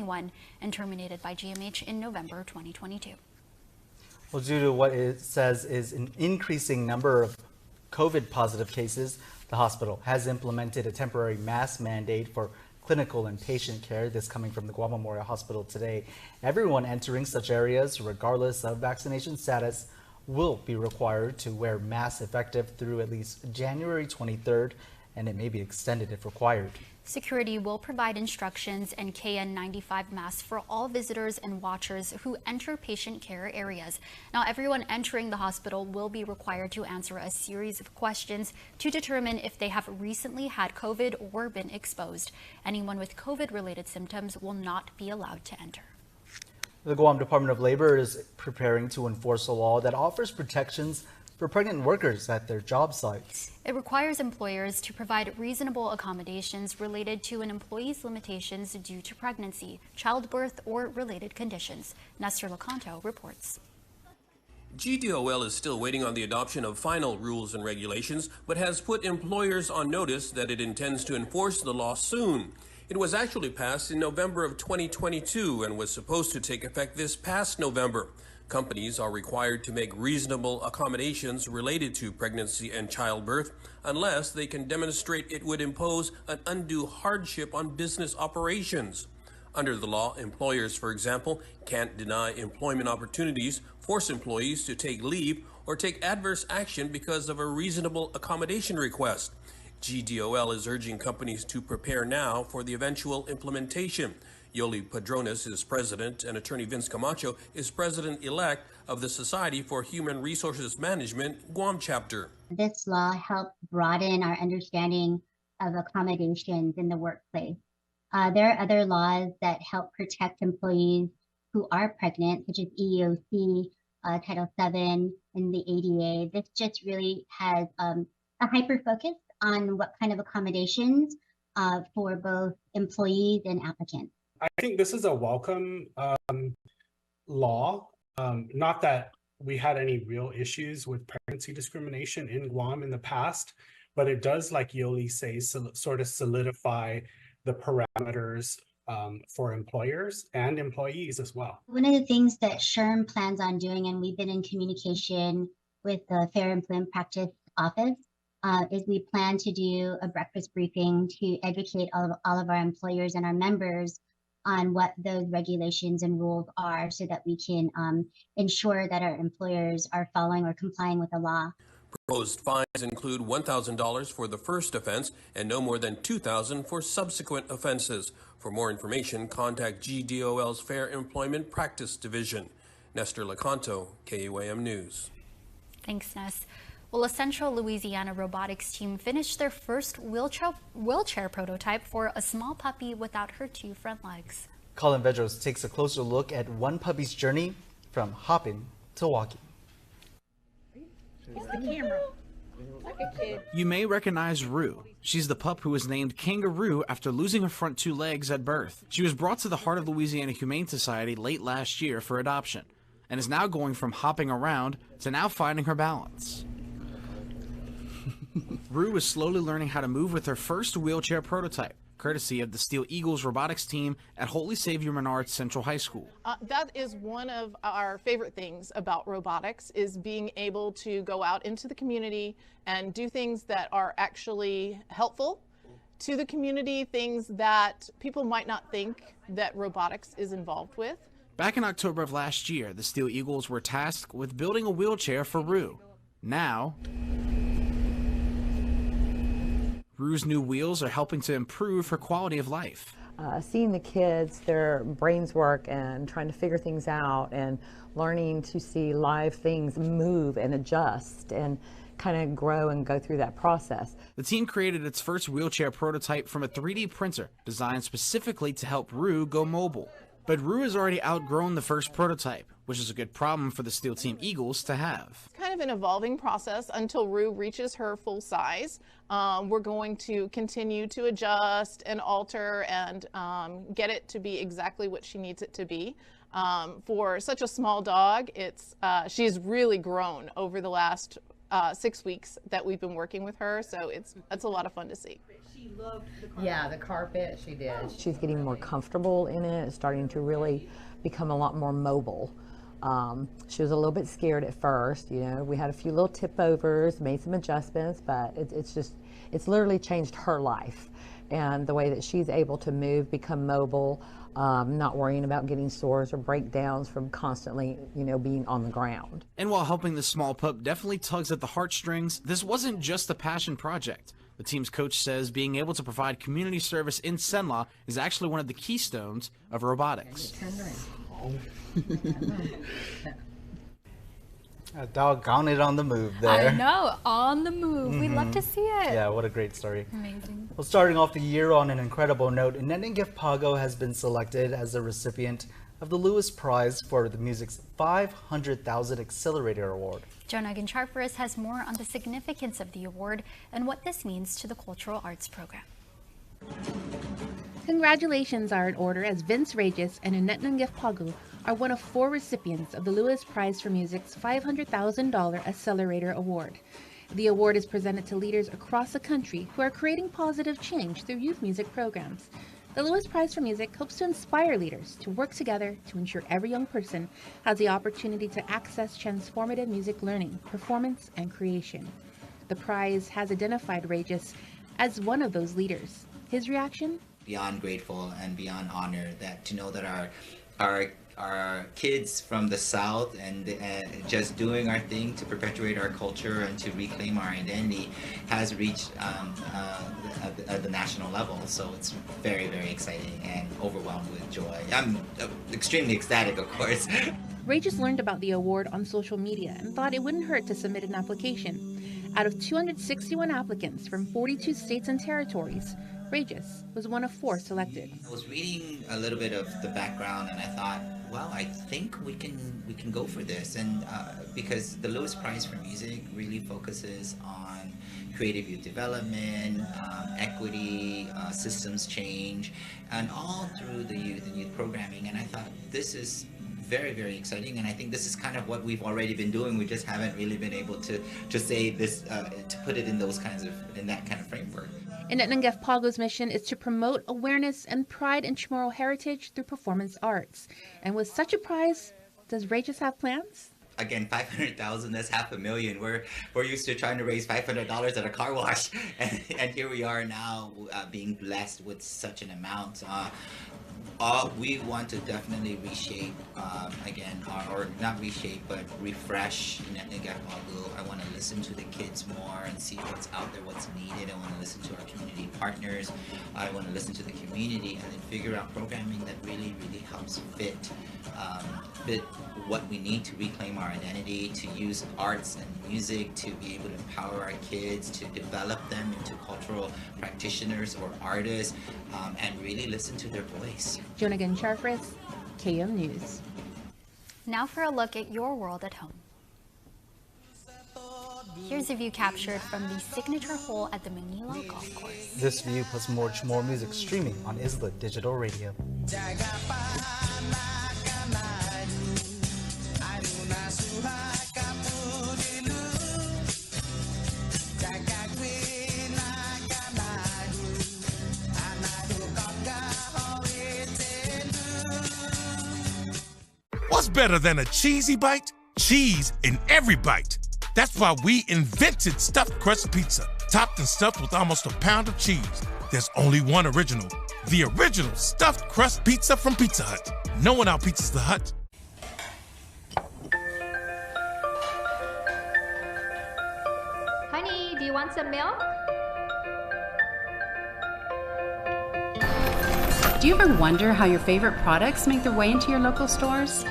and terminated by GMH in November 2022. Well, due to what it says is an increasing number of COVID positive cases, the hospital has implemented a temporary mask mandate for clinical and patient care. This coming from the Guam Memorial Hospital today. Everyone entering such areas, regardless of vaccination status, will be required to wear masks effective through at least January 23rd, and it may be extended if required. Security will provide instructions and KN95 masks for all visitors and watchers who enter patient care areas. Now, everyone entering the hospital will be required to answer a series of questions to determine if they have recently had COVID or been exposed. Anyone with COVID-related symptoms will not be allowed to enter. The Guam Department of Labor is preparing to enforce a law that offers protections for pregnant workers at their job sites. It requires employers to provide reasonable accommodations related to an employee's limitations due to pregnancy, childbirth, or related conditions. Nestor Lecanto reports. GDOL is still waiting on the adoption of final rules and regulations, but has put employers on notice that it intends to enforce the law soon. It was actually passed in November of 2022 and was supposed to take effect this past November. Companies are required to make reasonable accommodations related to pregnancy and childbirth unless they can demonstrate it would impose an undue hardship on business operations. Under the law, employers, for example, can't deny employment opportunities, force employees to take leave, or take adverse action because of a reasonable accommodation request. GDOL is urging companies to prepare now for the eventual implementation. Yoli Padrones is president, and attorney Vince Camacho is president-elect of the Society for Human Resources Management Guam chapter. This law helped broaden our understanding of accommodations in the workplace. There are other laws that help protect employees who are pregnant, such as EEOC, Title VII, and the ADA. This just really has a hyper-focus on what kind of accommodations for both employees and applicants. I think this is a welcome law. Not that we had any real issues with pregnancy discrimination in Guam in the past, but it does, like Yoli says, sort of solidify the parameters for employers and employees as well. One of the things that SHRM plans on doing, and we've been in communication with the Fair Employment Practice Office, is we plan to do a breakfast briefing to educate all of our employers and our members on what those regulations and rules are so that we can ensure that our employers are following or complying with the law. Proposed fines include $1,000 for the first offense and no more than $2,000 for subsequent offenses. For more information, contact GDOL's Fair Employment Practice Division. Nestor Lecanto, KUAM News. Thanks, Ness. Well, a Central Louisiana robotics team finished their first wheelchair prototype for a small puppy without her two front legs. Colin Vedros takes a closer look at one puppy's journey from hopping to walking. It's the camera. Like a kid. You may recognize Rue. She's the pup who was named Kangaroo after losing her front two legs at birth. She was brought to the Heart of Louisiana Humane Society late last year for adoption and is now going from hopping around to now finding her balance. Rue is slowly learning how to move with her first wheelchair prototype, courtesy of the Steel Eagles robotics team at Holy Savior Menard Central High School. That is one of our favorite things about robotics, is being able to go out into the community and do things that are actually helpful to the community, things that people might not think that robotics is involved with. Back in October of last year, the Steel Eagles were tasked with building a wheelchair for Rue. Now, Rue's new wheels are helping to improve her quality of life. Seeing the kids, their brains work and trying to figure things out and learning to see live things move and adjust and kind of grow and go through that process. The team created its first wheelchair prototype from a 3D printer designed specifically to help Rue go mobile. But Rue has already outgrown the first prototype, which is a good problem for the Steel Team Eagles to have. Kind of an evolving process until Rue reaches her full size. We're going to continue to adjust and alter and get it to be exactly what she needs it to be. For such a small dog, she's really grown over the last 6 weeks that we've been working with her, so it's a lot of fun to see. She loved the carpet. Yeah, the carpet, she did. She's getting more comfortable in it, starting to really become a lot more mobile. She was a little bit scared at first, you know. We had a few little tip overs, made some adjustments, but it's literally changed her life and the way that she's able to move, become mobile, not worrying about getting sores or breakdowns from constantly, being on the ground. And while helping the small pup definitely tugs at the heartstrings, this wasn't just a passion project. The team's coach says being able to provide community service in Cenla is actually one of the keystones of robotics. Doggone it, on the move there. I know, on the move. We love to see it. Yeah, what a great story. Amazing. Well, starting off the year on an incredible note, Nettinggift Pago has been selected as the recipient of the Lewis Prize for the music's 500,000 Accelerator Award. Jonah Gincharfaris has more on the significance of the award and what this means to the cultural arts program. Congratulations are in order as Vince Regis and Nettinggift Pago are one of 4 recipients of the Lewis Prize for Music's $500,000 Accelerator Award. The award is presented to leaders across the country who are creating positive change through youth music programs. The Lewis Prize for Music hopes to inspire leaders to work together to ensure every young person has the opportunity to access transformative music learning, performance, and creation. The prize has identified Regis as one of those leaders. His reaction? Beyond grateful and beyond honored that to know that our kids from the South and just doing our thing to perpetuate our culture and to reclaim our identity has reached at the national level. So it's very, very exciting and overwhelmed with joy. I'm extremely ecstatic, of course. Regis learned about the award on social media and thought it wouldn't hurt to submit an application. Out of 261 applicants from 42 states and territories, Regis was one of 4 selected. I was reading a little bit of the background and I thought, well, I think we can go for this, and because the Lewis Prize for Music really focuses on creative youth development, equity, systems change, and all through the youth and youth programming. And I thought this is very, very exciting, and I think this is kind of what we've already been doing. We just haven't really been able to say this, to put it in that kind of framework. And Nettinggift Pago's mission is to promote awareness and pride in Chamorro heritage through performance arts. And with such a prize, does Regis have plans? Again, 500,000, that's $500,000. We're used to trying to raise $500 at a car wash, and here we are now being blessed with such an amount. We want to definitely reshape, or not reshape, but refresh Nettinggift Pago. I want to listen to the kids more and see what's out there, what's needed. I want to listen to our community partners. I want to listen to the community and then figure out programming that really, really helps fit what we need to reclaim our identity, to use arts and music to be able to empower our kids, to develop them into cultural practitioners or artists, and really listen to their voice. Jonah Gincharfaris, KUAM News. Now for a look at your world at home. Here's a view captured from the signature hole at the Manila Golf Course. This view plus more music streaming on Isla Digital Radio. What's better than a cheesy bite? Cheese in every bite. That's why we invented stuffed crust pizza, topped and stuffed with almost a pound of cheese. There's only one original, the original stuffed crust pizza from Pizza Hut. No one out-pizzas the Hut. Honey, do you want some milk? Do you ever wonder how your favorite products make their way into your local stores?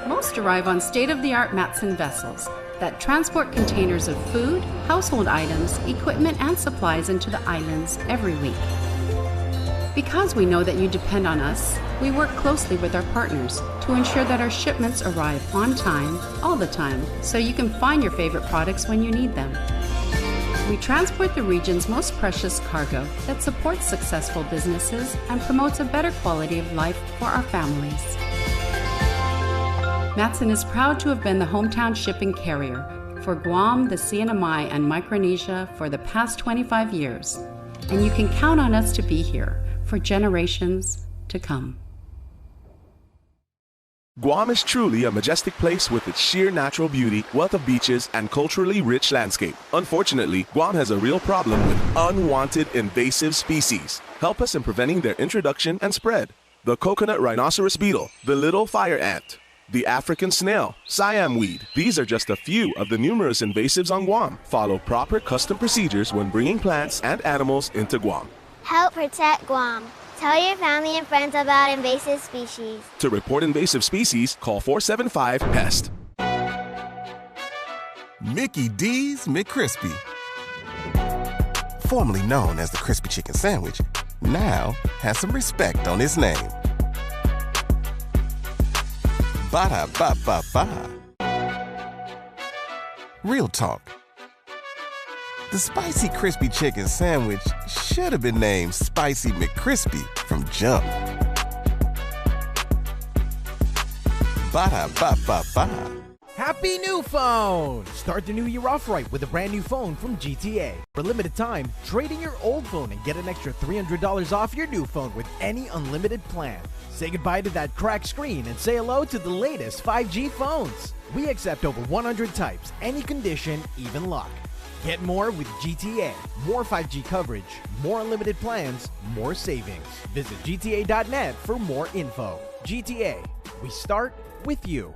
Most arrive on state-of-the-art Matson vessels that transport containers of food, household items, equipment, and supplies into the islands every week. Because we know that you depend on us, we work closely with our partners to ensure that our shipments arrive on time, all the time, so you can find your favorite products when you need them. We transport the region's most precious cargo that supports successful businesses and promotes a better quality of life for our families. Matson is proud to have been the hometown shipping carrier for Guam, the CNMI, and Micronesia for the past 25 years, and you can count on us to be here for generations to come. Guam is truly a majestic place with its sheer natural beauty, wealth of beaches, and culturally rich landscape. Unfortunately, Guam has a real problem with unwanted invasive species. Help us in preventing their introduction and spread. The coconut rhinoceros beetle, the little fire ant, the African snail, Siam weed. These are just a few of the numerous invasives on Guam. Follow proper custom procedures when bringing plants and animals into Guam. Help protect Guam. Tell your family and friends about invasive species. To report invasive species, call 475-PEST. Mickey D's McCrispy. Formerly known as the Crispy Chicken Sandwich, now has some respect on his name. Ba-da-ba-ba-ba. Real talk. The Spicy Crispy Chicken Sandwich should have been named Spicy McCrispy from jump. Ba-da-ba-ba-ba. Happy new phone! Start the new year off right with a brand new phone from GTA. For limited time, trade in your old phone and get an extra $300 off your new phone with any unlimited plan. Say goodbye to that cracked screen and say hello to the latest 5G phones. We accept over 100 types, any condition, even lock. Get more with GTA. More 5G coverage, more unlimited plans, more savings. Visit gta.net for more info. GTA. We start with you.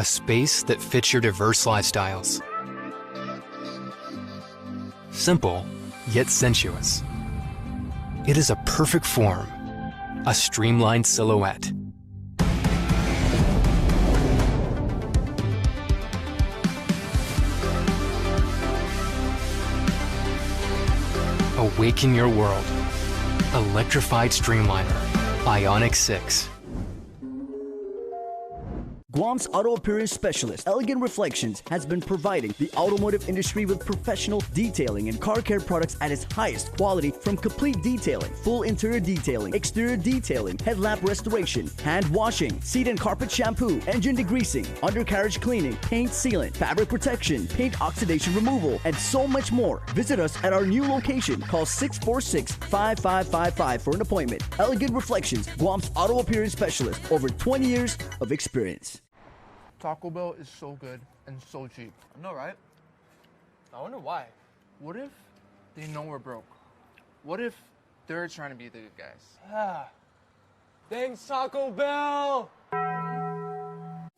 a space that fits your diverse lifestyles. Simple, yet sensuous. It is a perfect form, a streamlined silhouette. Awaken your world. Electrified Streamliner, Ioniq 6. Guam's auto appearance specialist, Elegant Reflections, has been providing the automotive industry with professional detailing and car care products at its highest quality, from complete detailing, full interior detailing, exterior detailing, headlamp restoration, hand washing, seat and carpet shampoo, engine degreasing, undercarriage cleaning, paint sealant, fabric protection, paint oxidation removal, and so much more. Visit us at our new location. Call 646-5555 for an appointment. Elegant Reflections, Guam's auto appearance specialist, over 20 years of experience. Taco Bell is so good and so cheap. I know, right? I wonder why. What if they know we're broke? What if they're trying to be the good guys? Ah, thanks, Taco Bell!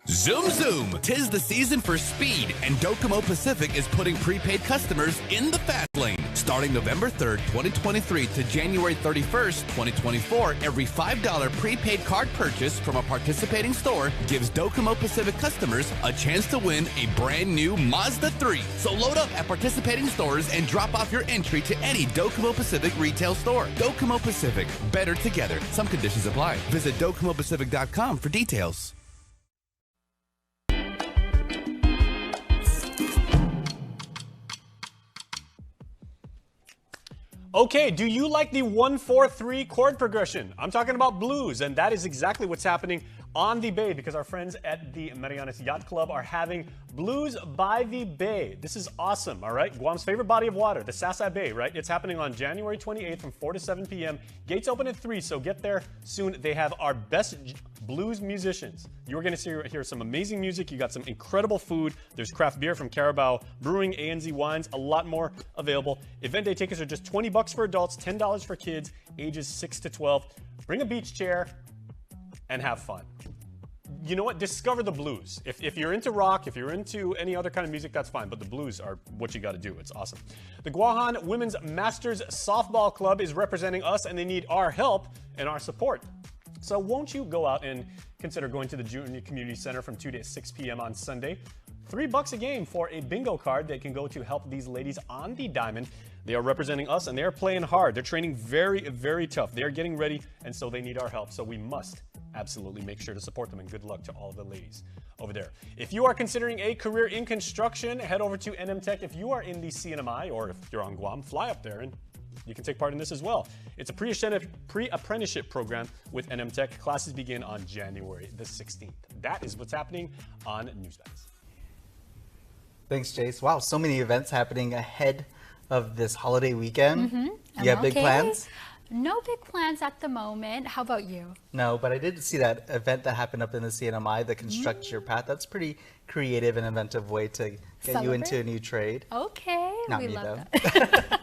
Zoom zoom! 'Tis the season for speed, and Docomo Pacific is putting prepaid customers in the fast lane. Starting November 3rd, 2023 to January 31st, 2024, every $5 prepaid card purchase from a participating store gives Docomo Pacific customers a chance to win a brand new Mazda 3. So load up at participating stores and drop off your entry to any Docomo Pacific retail store. Docomo Pacific, better together. Some conditions apply. Visit DocomoPacific.com for details. Okay, do you like the 1-4-3 chord progression? I'm talking about blues, and that is exactly what's happening on the Bay, because our friends at the Marianas Yacht Club are having Blues by the Bay. This is awesome, all right? Guam's favorite body of water, the Sasai Bay, right? It's happening on January 28th from 4 to 7 p.m. Gates open at 3, so get there soon. They have our best blues musicians. You're going to hear some amazing music. You got some incredible food. There's craft beer from Carabao Brewing, ANZ Wines, a lot more available. Event day tickets are just $20 for adults, $10 for kids, ages 6 to 12. Bring a beach chair and have fun. You know what? Discover the blues. If you're into rock, if you're into any other kind of music, that's fine. But the blues are what you got to do. It's awesome. The Guahan Women's Masters Softball Club is representing us, and they need our help and our support. So won't you go out and consider going to the Junior Community Center from 2 to 6 p.m. on Sunday? $3 a game for a bingo card that can go to help these ladies on the diamond. They are representing us, and they are playing hard. They're training very, very tough. They are getting ready, and so they need our help. So we must absolutely make sure to support them, and good luck to all of the ladies over there. If you are considering a career in construction, head over to NM Tech. If you are in the CNMI, or if you're on Guam, fly up there and you can take part in this as well. It's a pre-apprenticeship program with NM Tech. Classes begin on January the 16th. That is what's happening on Newsbats. Thanks, Jace. Wow, so many events happening ahead of this holiday weekend. You have big plans? No big plans at the moment. How about you? No, but I did see that event that happened up in the CNMI, the Construct Your Path. That's pretty creative and inventive way to get you into a new trade. Okay, Not we me, love though. that.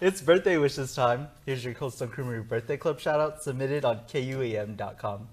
It's birthday wishes time. Here's your Coastal Creamery Birthday Club shout out submitted on KUAM.com.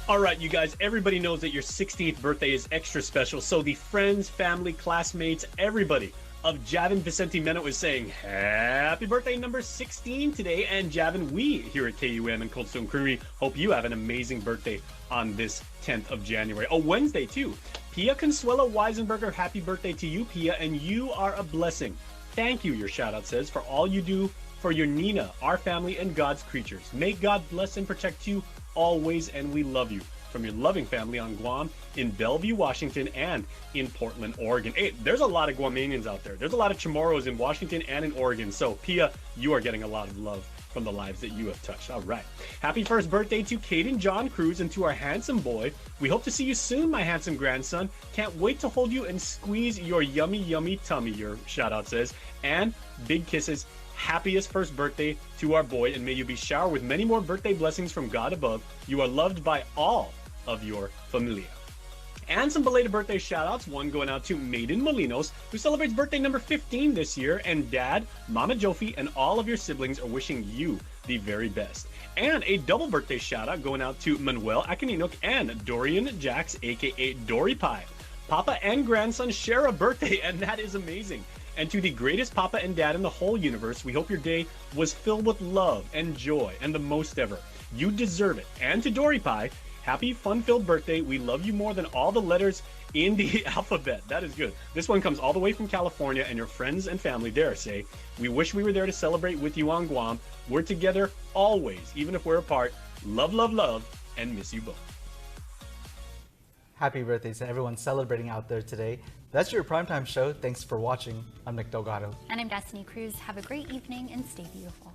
All right, you guys, everybody knows that your 16th birthday is extra special. So the friends, family, classmates, everybody of Javin Vicente Meno is saying happy birthday number 16 today. And Javin, we here at KUAM and Cold Stone Creamery hope you have an amazing birthday on this 10th of January. A Wednesday, too. Pia Consuelo Weisenberger, happy birthday to you, Pia, and you are a blessing. Thank you, your shout-out says, for all you do for your Nina, our family, and God's creatures. May God bless and protect you always, and we love you. From your loving family on Guam, in Bellevue, Washington, and in Portland, Oregon. Hey, there's a lot of Guamanians out there. There's a lot of Chamorros in Washington and in Oregon. So, Pia, you are getting a lot of love from the lives that you have touched. All right. Happy first birthday to Caden John Cruz and to our handsome boy. We hope to see you soon, my handsome grandson. Can't wait to hold you and squeeze your yummy, yummy tummy, your shout-out says. And big kisses. Happiest first birthday to our boy, and may you be showered with many more birthday blessings from God above. You are loved by all of your familia. And some belated birthday shout-outs, one going out to Maiden Molinos, who celebrates birthday number 15 this year, and Dad, Mama Jofi, and all of your siblings are wishing you the very best. And a double birthday shout out going out to Manuel Akininook and Dorian Jax, aka Dory Pie. Papa and grandson share a birthday, and that is amazing. And to the greatest papa and dad in the whole universe, we hope your day was filled with love and joy and the most ever. You deserve it. And to Dory Pie, happy fun-filled birthday. We love you more than all the letters in the alphabet. That is good. This one comes all the way from California, and your friends and family dare say, we wish we were there to celebrate with you on Guam. We're together always, even if we're apart. Love, love, love, and miss you both. Happy birthday to everyone celebrating out there today. That's your primetime show. Thanks for watching. I'm Nick Delgado. And I'm Destiny Cruz. Have a great evening and stay beautiful.